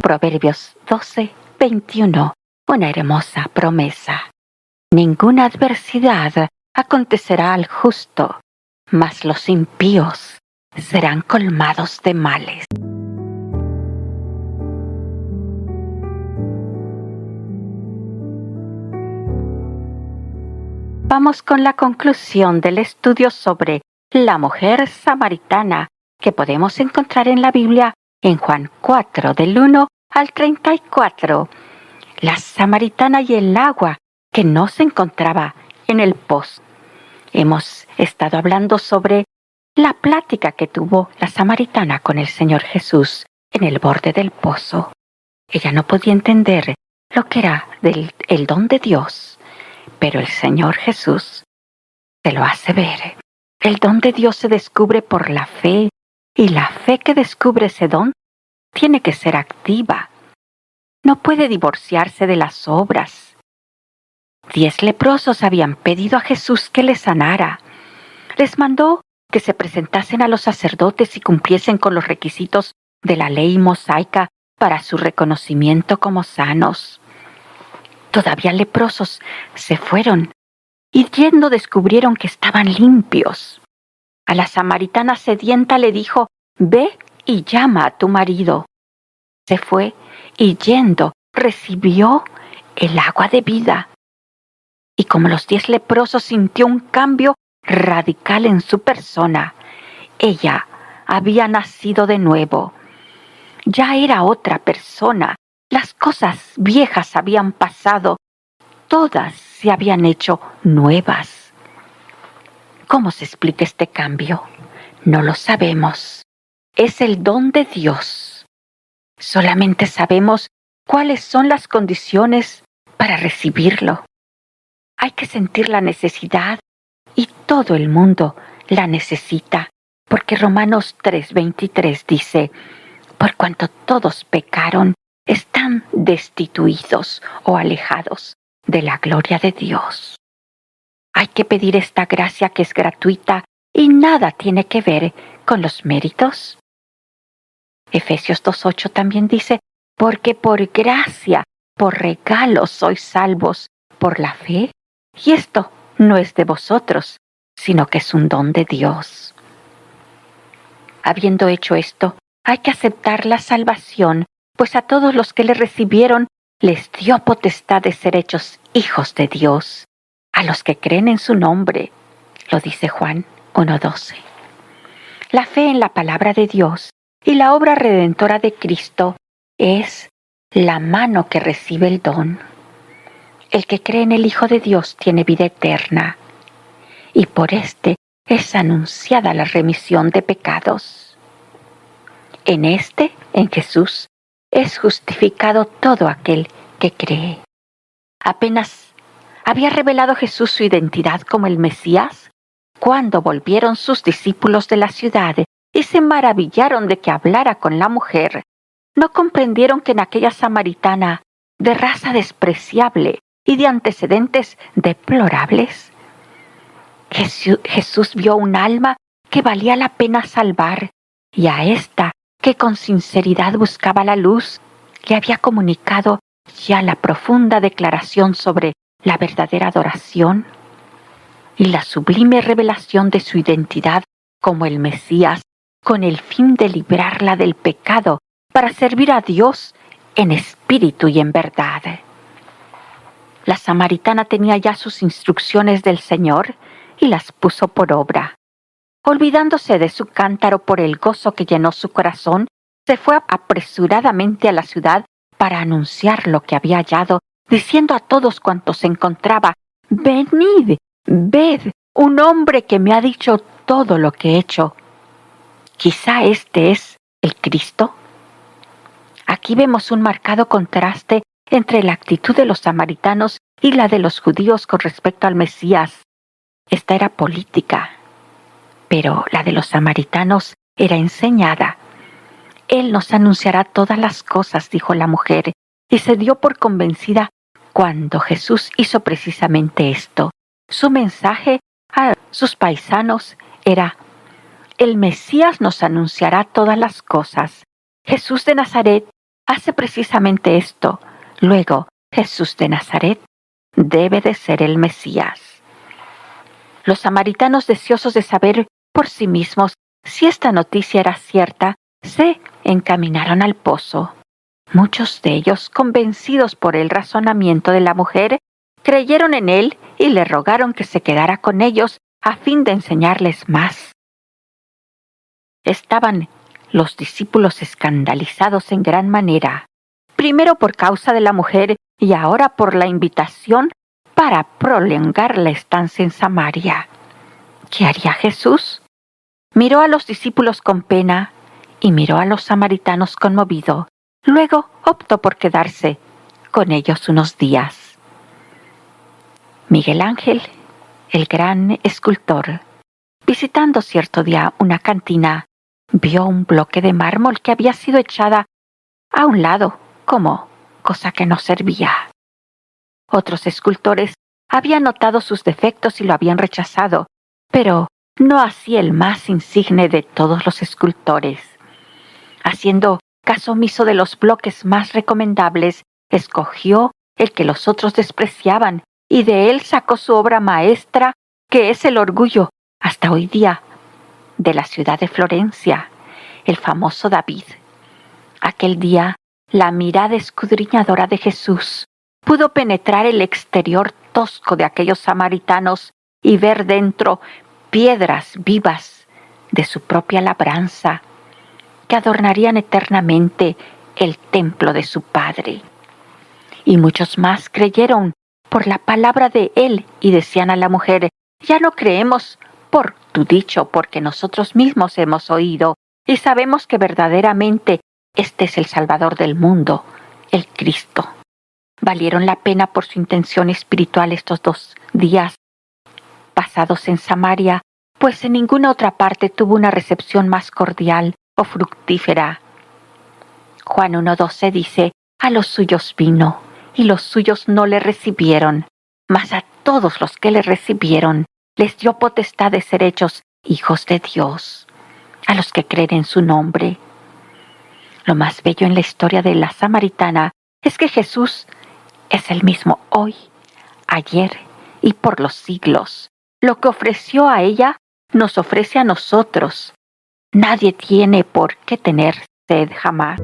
Proverbios 12:21, una hermosa promesa. Ninguna adversidad acontecerá al justo, mas los impíos serán colmados de males. Vamos con la conclusión del estudio sobre la mujer samaritana que podemos encontrar en la Biblia en Juan 4, del 1 al 34. La samaritana y el agua que no se encontraba en el pozo. Hemos estado hablando sobre la plática que tuvo la samaritana con el Señor Jesús en el borde del pozo. Ella no podía entender lo que era el don de Dios, pero el Señor Jesús se lo hace ver. El don de Dios se descubre por la fe, y la fe que descubre ese don tiene que ser activa. No puede divorciarse de las obras. 10 leprosos habían pedido a Jesús que les sanara. Les mandó que se presentasen a los sacerdotes y cumpliesen con los requisitos de la ley mosaica para su reconocimiento como sanos. Todavía leprosos se fueron y yendo descubrieron que estaban limpios. A la samaritana sedienta le dijo: «Ve y llama a tu marido». Se fue y yendo recibió el agua de vida. Y como los 10 leprosos, sintió un cambio radical en su persona. Ella había nacido de nuevo. Ya era otra persona. Las cosas viejas habían pasado. Todas se habían hecho nuevas. ¿Cómo se explica este cambio? No lo sabemos. Es el don de Dios. Solamente sabemos cuáles son las condiciones para recibirlo. Hay que sentir la necesidad y todo el mundo la necesita, porque Romanos 3:23 dice: «Por cuanto todos pecaron, están destituidos o alejados de la gloria de Dios». Hay que pedir esta gracia que es gratuita y nada tiene que ver con los méritos. Efesios 2:8 también dice: «Porque por gracia, por regalo sois salvos por la fe, y esto no es de vosotros, sino que es un don de Dios». Habiendo hecho esto, hay que aceptar la salvación, pues a todos los que le recibieron les dio potestad de ser hechos hijos de Dios, a los que creen en su nombre. Lo dice Juan 1:12. La fe en la palabra de Dios y la obra redentora de Cristo es la mano que recibe el don. El que cree en el Hijo de Dios tiene vida eterna, y por este es anunciada la remisión de pecados. En Jesús, es justificado todo aquel que cree. Apenas había revelado Jesús su identidad como el Mesías, cuando volvieron sus discípulos de la ciudad y se maravillaron de que hablara con la mujer. ¿No comprendieron que en aquella samaritana, de raza despreciable y de antecedentes deplorables, Jesús vio un alma que valía la pena salvar, y a esta, que con sinceridad buscaba la luz, le había comunicado ya la profunda declaración sobre la verdadera adoración y la sublime revelación de su identidad como el Mesías, con el fin de librarla del pecado para servir a Dios en espíritu y en verdad. La samaritana tenía ya sus instrucciones del Señor y las puso por obra. Olvidándose de su cántaro por el gozo que llenó su corazón, se fue apresuradamente a la ciudad para anunciar lo que había hallado, diciendo a todos cuantos se encontraba: «Venid, ved, un hombre que me ha dicho todo lo que he hecho». Quizá este es el Cristo. Aquí vemos un marcado contraste entre la actitud de los samaritanos y la de los judíos con respecto al Mesías. Esta era política, pero la de los samaritanos era enseñada. «Él nos anunciará todas las cosas», dijo la mujer, y se dio por convencida cuando Jesús hizo precisamente esto. Su mensaje a sus paisanos era: «El Mesías nos anunciará todas las cosas». Jesús de Nazaret hace precisamente esto. Luego, Jesús de Nazaret debe de ser el Mesías. Los samaritanos, deseosos de saber por sí mismos si esta noticia era cierta, se encaminaron al pozo. Muchos de ellos, convencidos por el razonamiento de la mujer, creyeron en él y le rogaron que se quedara con ellos a fin de enseñarles más. Estaban los discípulos escandalizados en gran manera, primero por causa de la mujer y ahora por la invitación para prolongar la estancia en Samaria. ¿Qué haría Jesús? Miró a los discípulos con pena y miró a los samaritanos conmovido. Luego optó por quedarse con ellos unos días. Miguel Ángel, el gran escultor, visitando cierto día una cantina, vio un bloque de mármol que había sido echada a un lado como cosa que no servía. Otros escultores habían notado sus defectos y lo habían rechazado, pero no así el más insigne de todos los escultores. Haciendo caso omiso de los bloques más recomendables, escogió el que los otros despreciaban y de él sacó su obra maestra, que es el orgullo, hasta hoy día, de la ciudad de Florencia, el famoso David. Aquel día, la mirada escudriñadora de Jesús pudo penetrar el exterior tosco de aquellos samaritanos y ver dentro piedras vivas de su propia labranza, que adornarían eternamente el templo de su Padre. Y muchos más creyeron por la palabra de él y decían a la mujer: ya no creemos por tu dicho, porque nosotros mismos hemos oído y sabemos que verdaderamente este es el Salvador del mundo, el Cristo. Valieron la pena por su intención espiritual estos 2 días pasados en Samaria, pues en ninguna otra parte tuvo una recepción más cordial o fructífera. Juan 1:12 dice: a los suyos vino, y los suyos no le recibieron, mas a todos los que le recibieron les dio potestad de ser hechos hijos de Dios, a los que creen en su nombre. Lo más bello en la historia de la samaritana es que Jesús es el mismo hoy, ayer y por los siglos. Lo que ofreció a ella nos ofrece a nosotros. Nadie tiene por qué tener sed jamás.